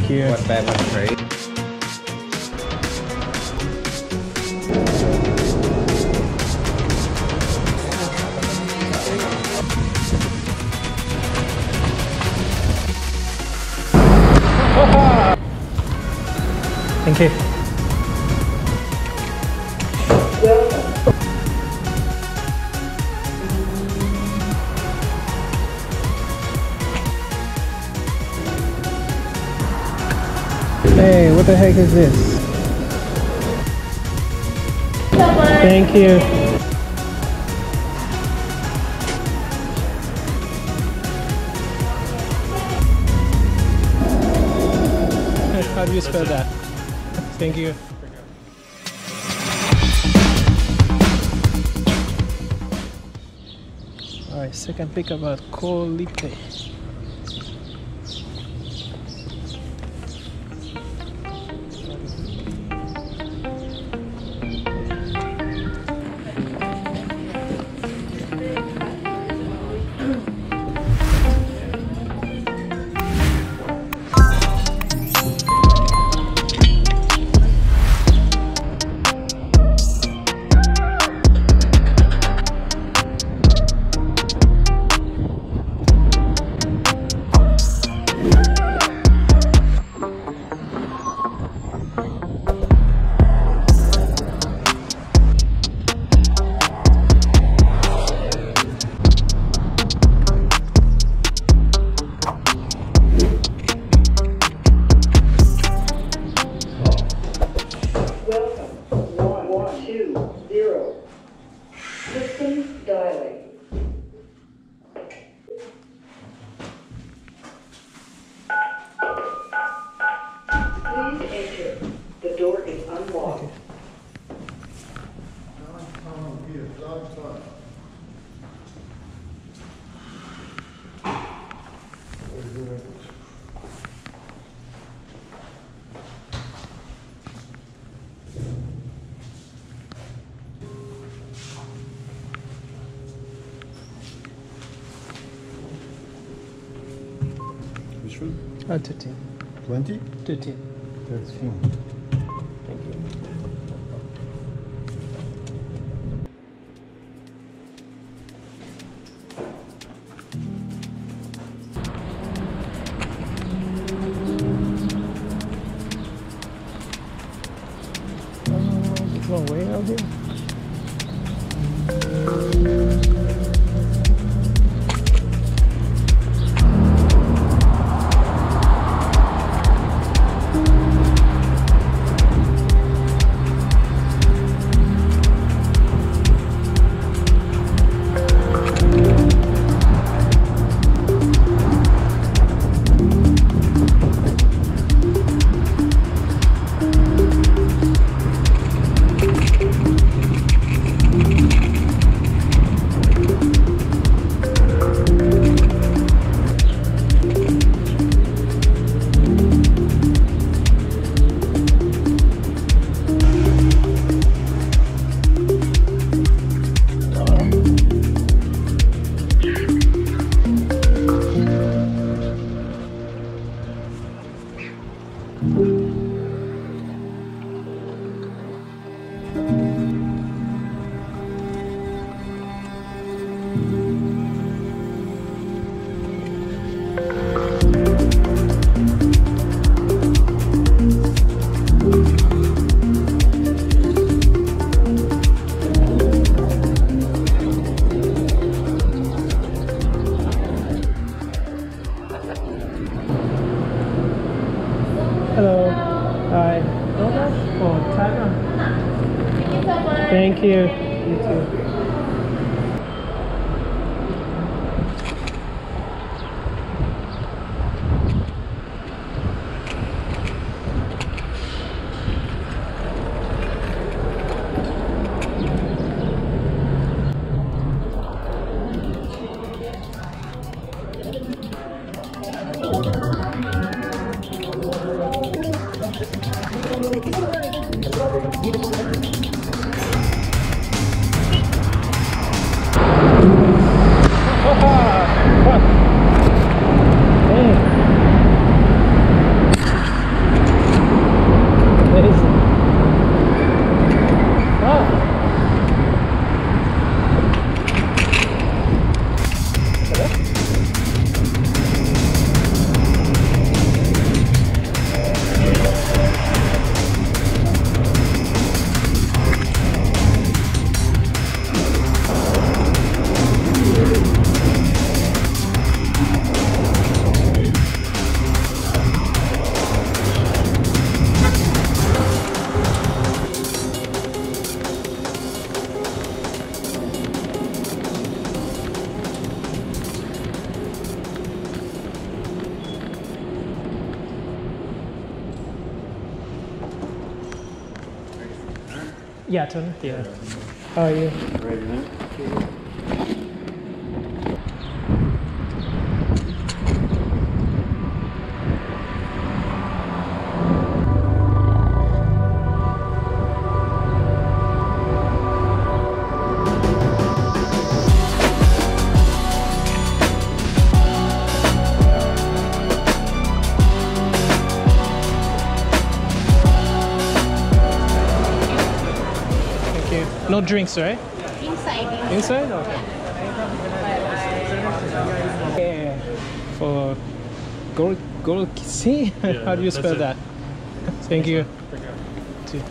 Thank you. What bag was great? Thank you. Hey, what the heck is this? Thank you. How do you spell that? Thank you. Alright, second pickup at Colite. System dialing. Please enter. The door is unlocked. Okay. Which one? 13. 20? 13. 13. Thank you. There's no way out here. Hello. Hi. Doordash or China? Thank you so much. Thank you. You too. Yeah, turn. Yeah. How are you? Right, man. Thank you. No drinks, right? Inside. Inside? Okay. Yeah. For see? How do you spell that? Thank you. Two.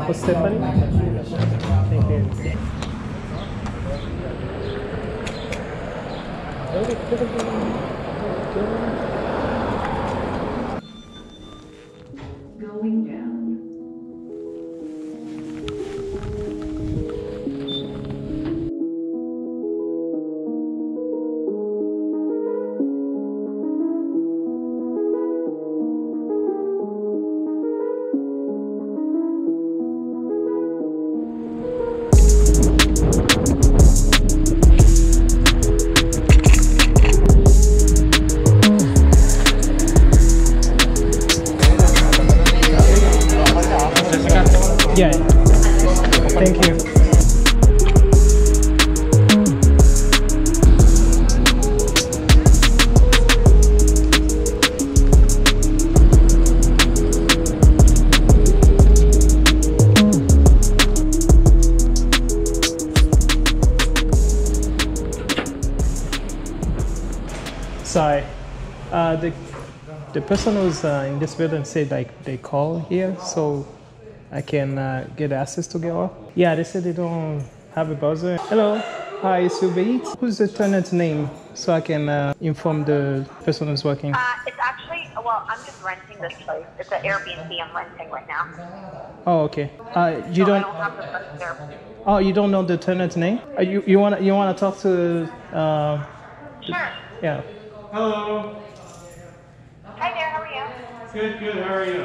For Stephanie? Thank you. Going down. Sorry. The person who's in this building said like they call here, so I can get access to get off. Yeah, they said they don't have a buzzer. Hello. Hi, it's UberEats. Who's the tenant's name so I can inform the person who's working? It's actually, well, I'm just renting this place. It's an Airbnb I'm renting right now. Oh, okay. You So don't. I don't have the buzzer. Oh, you don't know the tenant's name? You wanna talk to? Sure. Yeah. Hello. Hi there, how are you? Good, good. How are you?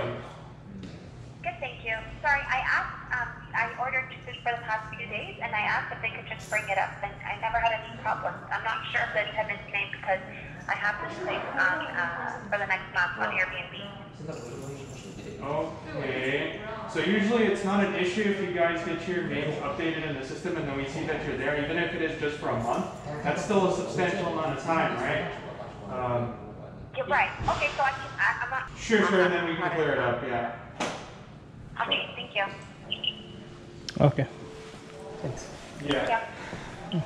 Good, thank you. Sorry, I ordered this for the past few days, and I asked if they could just bring it up, and I never had any problems. I'm not sure of the tenant's name because I have this place on for the next month on Airbnb. Okay. So usually it's not an issue if you guys get your names updated in the system and then we see that you're there, even if it is just for a month. That's still a substantial amount of time, right? You're right. Okay, so I'm not... Sure, and then we can clear it up, yeah. Okay, thank you. Okay. Thanks. Yeah. Yeah.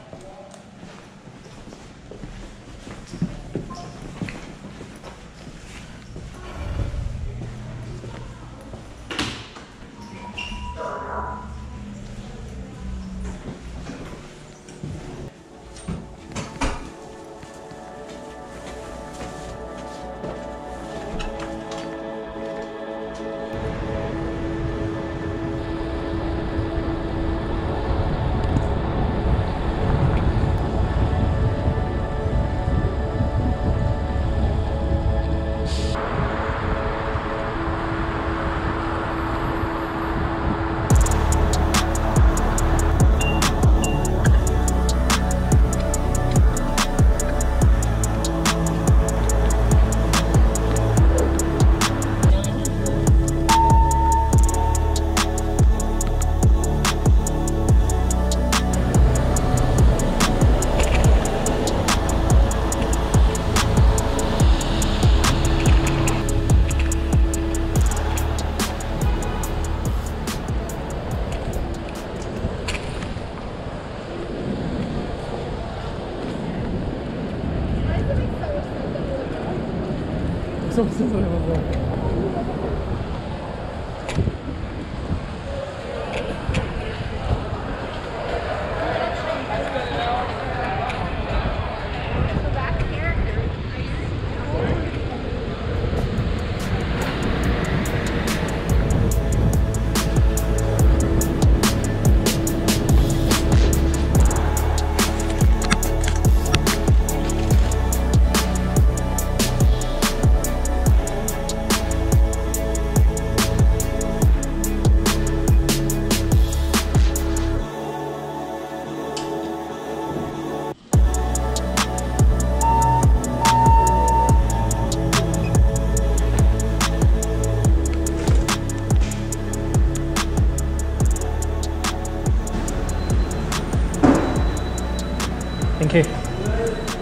Thank you.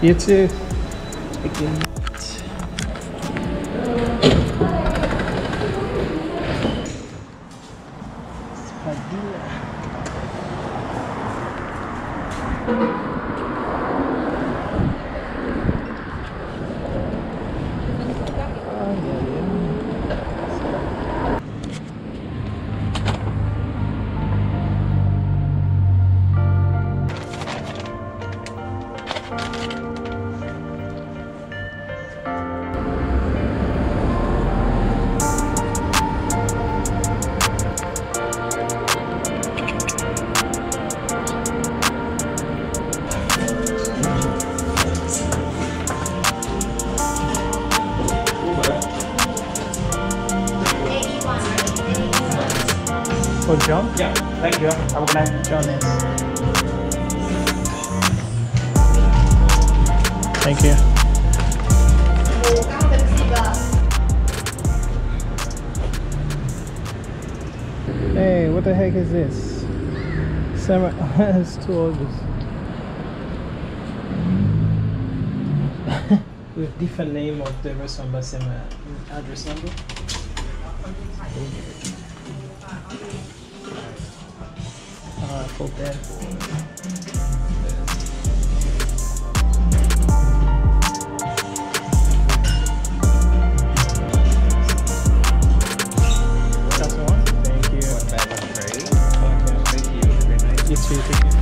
You too. Thank you. Oh, John? Yeah, thank you. Have a good night. John is. Thank you. Hey, what the heck is this? It's too obvious. With different name of the restaurant but same address number. Full bed. See you. Take care.